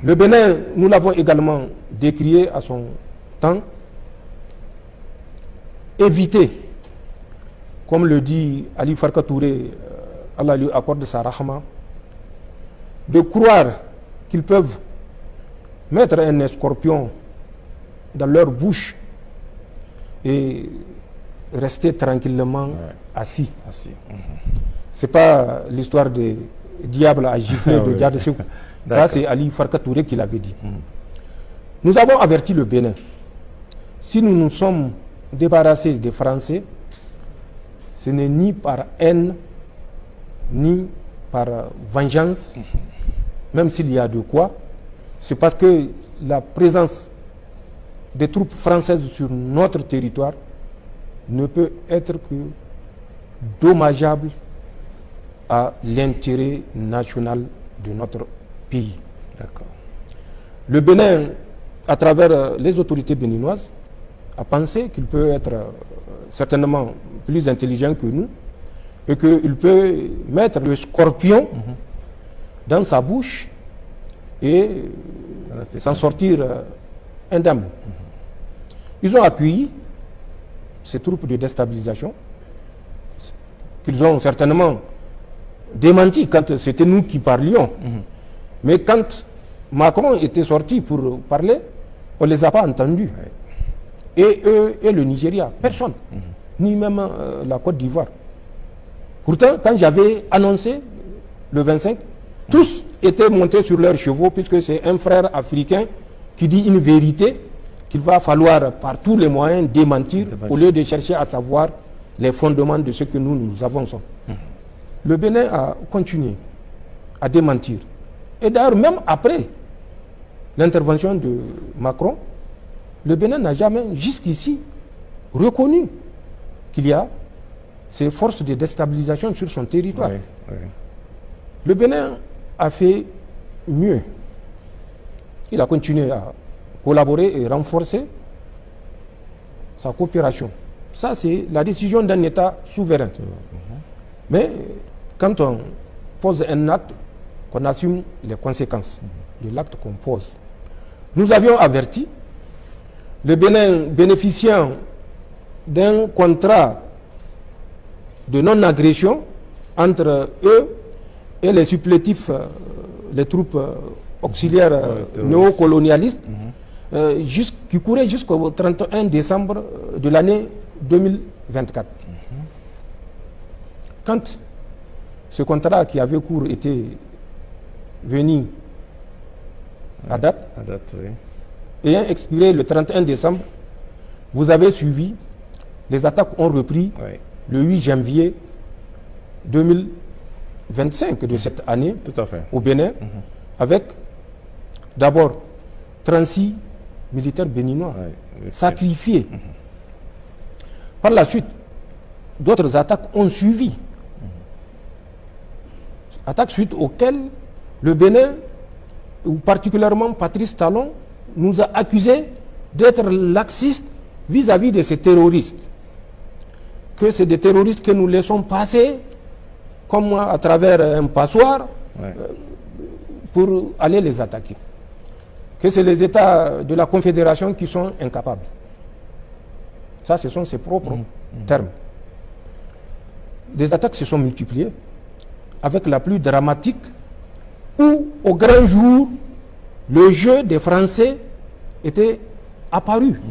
Le Bénin, nous l'avons également décrié à son temps, éviter, comme le dit Ali Farka Touré, Allah lui accorde sa rahma, de croire qu'ils peuvent mettre un scorpion dans leur bouche et rester tranquillement assis. Ce n'est pas l'histoire des diables à gifler de Diade Sekou. Ça, c'est Ali Farka Touré qui l'avait dit. Nous avons averti le Bénin. Si nous nous sommes débarrassés des Français, ce n'est ni par haine, ni par vengeance, même s'il y a de quoi. C'est parce que la présence des troupes françaises sur notre territoire ne peut être que dommageable à l'intérêt national de notre pays. Le Bénin, à travers les autorités béninoises, a pensé qu'il peut être certainement plus intelligent que nous et qu'il peut mettre le scorpion dans sa bouche et s'en sortir indemne. Ils ont appuyé ces troupes de déstabilisation qu'ils ont certainement démenti quand c'était nous qui parlions. Mais quand Macron était sorti pour parler, on ne les a pas entendus. Et eux et le Nigeria, personne, ni même la Côte d'Ivoire. Pourtant, quand j'avais annoncé le 25, tous étaient montés sur leurs chevaux, puisque c'est un frère africain qui dit une vérité qu'il va falloir par tous les moyens démentir au lieu de chercher à savoir les fondements de ce que nous avançons. Le Bénin a continué à démentir. Et d'ailleurs, même après l'intervention de Macron, le Bénin n'a jamais jusqu'ici reconnu qu'il y a ces forces de déstabilisation sur son territoire. Le Bénin a fait mieux. Il a continué à collaborer et renforcer sa coopération. Ça, c'est la décision d'un État souverain. Mais quand on pose un acte, qu'on assume les conséquences de l'acte qu'on pose. Nous avions averti le Bénin bénéficiant d'un contrat de non-agression entre eux et les supplétifs, les troupes auxiliaires néocolonialistes, qui courait jusqu'au 31 décembre de l'année 2024. Quand ce contrat qui avait cours était venu à date, ayant expiré le 31 décembre, vous avez suivi, les attaques ont repris le 8 janvier 2025 de cette année au Bénin, avec d'abord 36 militaires béninois sacrifiés. Par la suite, d'autres attaques ont suivi. Attaques suite auxquelles le Bénin, ou particulièrement Patrice Talon, nous a accusés d'être laxistes vis-à-vis de ces terroristes. Que c'est des terroristes que nous laissons passer, comme moi, à travers un passoire, pour aller les attaquer. Que c'est les États de la Confédération qui sont incapables. Ça, ce sont ses propres termes. Des attaques se sont multipliées, avec la plus dramatique, où au grand jour, le jeu des Français était apparu.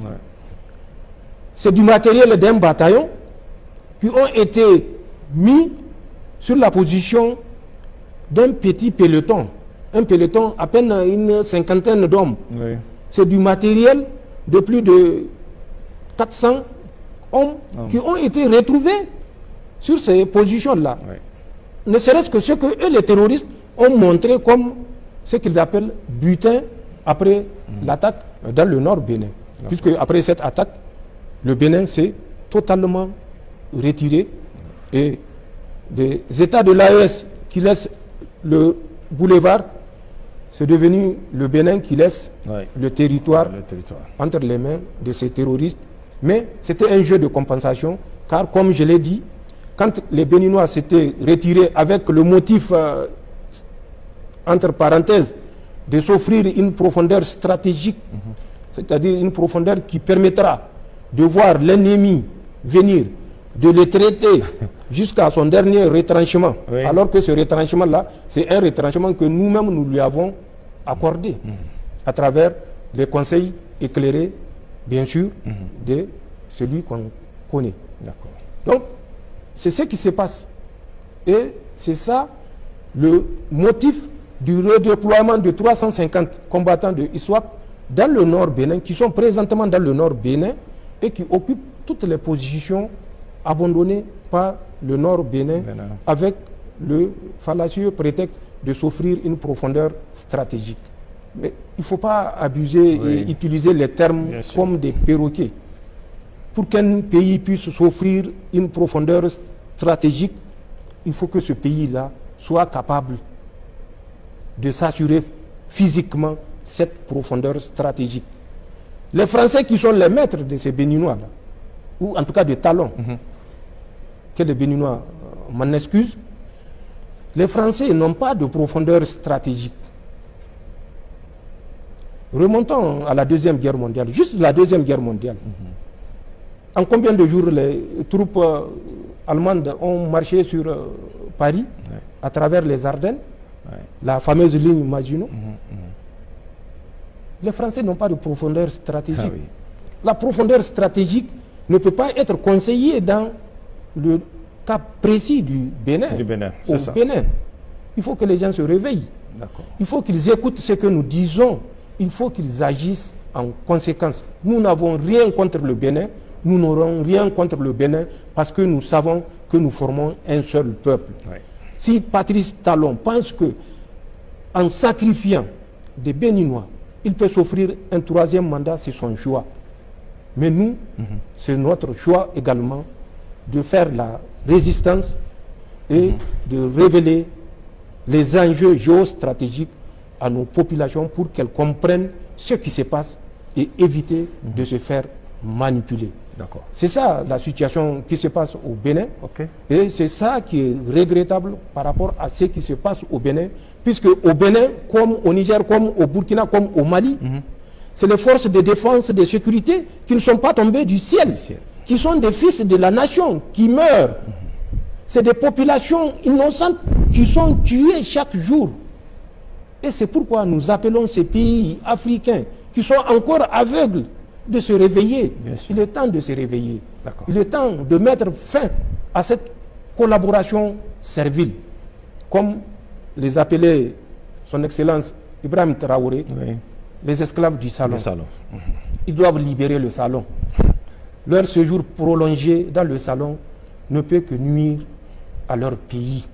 C'est du matériel d'un bataillon qui ont été mis sur la position d'un petit peloton. Un peloton à peine une cinquantaine d'hommes. C'est du matériel de plus de 400 hommes qui ont été retrouvés sur ces positions-là. Ne serait-ce que ce que eux, les terroristes, ont montré comme ce qu'ils appellent butin après l'attaque dans le nord Bénin. Puisque après cette attaque, le Bénin s'est totalement retiré et des États de l'AES qui laissent le boulevard, c'est devenu le Bénin qui laisse le territoire entre les mains de ces terroristes. Mais c'était un jeu de compensation, car comme je l'ai dit, quand les Béninois s'étaient retirés avec le motif, entre parenthèses, de s'offrir une profondeur stratégique, c'est-à-dire une profondeur qui permettra de voir l'ennemi venir, de le traiter jusqu'à son dernier retranchement. Oui. Alors que ce retranchement-là, c'est un retranchement que nous-mêmes nous lui avons accordé à travers les conseils éclairés, bien sûr, de celui qu'on connaît. Donc, c'est ce qui se passe. Et c'est ça le motif du redéploiement de 350 combattants de ISWAP dans le nord Bénin, qui sont présentement dans le nord Bénin et qui occupent toutes les positions abandonnées par le nord Bénin avec le fallacieux prétexte de s'offrir une profondeur stratégique. Mais il ne faut pas abuser et utiliser les termes comme des perroquets. Pour qu'un pays puisse s'offrir une profondeur stratégique, il faut que ce pays-là soit capable de s'assurer physiquement cette profondeur stratégique. Les Français qui sont les maîtres de ces Béninois-là, ou en tout cas de talons, que les Béninois m'en excusent, les Français n'ont pas de profondeur stratégique. Remontons à la Deuxième Guerre mondiale, juste la Deuxième Guerre mondiale. En combien de jours les troupes allemandes ont marché sur Paris, à travers les Ardennes, la fameuse ligne Maginot? Les Français n'ont pas de profondeur stratégique. La profondeur stratégique ne peut pas être conseillée dans le cas précis du Bénin. Bénin. Il faut que les gens se réveillent. Il faut qu'ils écoutent ce que nous disons. Il faut qu'ils agissent en conséquence. Nous n'avons rien contre le Bénin. Nous n'aurons rien contre le Bénin parce que nous savons que nous formons un seul peuple. Si Patrice Talon pense que en sacrifiant des Béninois, il peut s'offrir un troisième mandat, c'est son choix. Mais nous, c'est notre choix également de faire la résistance et de révéler les enjeux géostratégiques à nos populations pour qu'elles comprennent ce qui se passe et éviter de se faire manipuler. C'est ça la situation qui se passe au Bénin. Et c'est ça qui est regrettable par rapport à ce qui se passe au Bénin, puisque au Bénin, comme au Niger, comme au Burkina, comme au Mali, c'est les forces de défense et de sécurité qui ne sont pas tombées du ciel, qui sont des fils de la nation, qui meurent. C'est des populations innocentes qui sont tuées chaque jour. Et c'est pourquoi nous appelons ces pays africains qui sont encore aveugles de se réveiller. Il est temps de se réveiller. Il est temps de mettre fin à cette collaboration servile. Comme les appelait son Excellence Ibrahim Traoré, les esclaves du salon. Ils doivent libérer le salon. Leur séjour prolongé dans le salon ne peut que nuire à leur pays.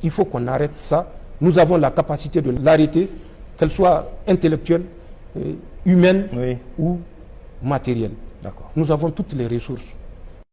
Il faut qu'on arrête ça. Nous avons la capacité de l'arrêter, qu'elle soit intellectuelle, humaine ou matérielle. Nous avons toutes les ressources.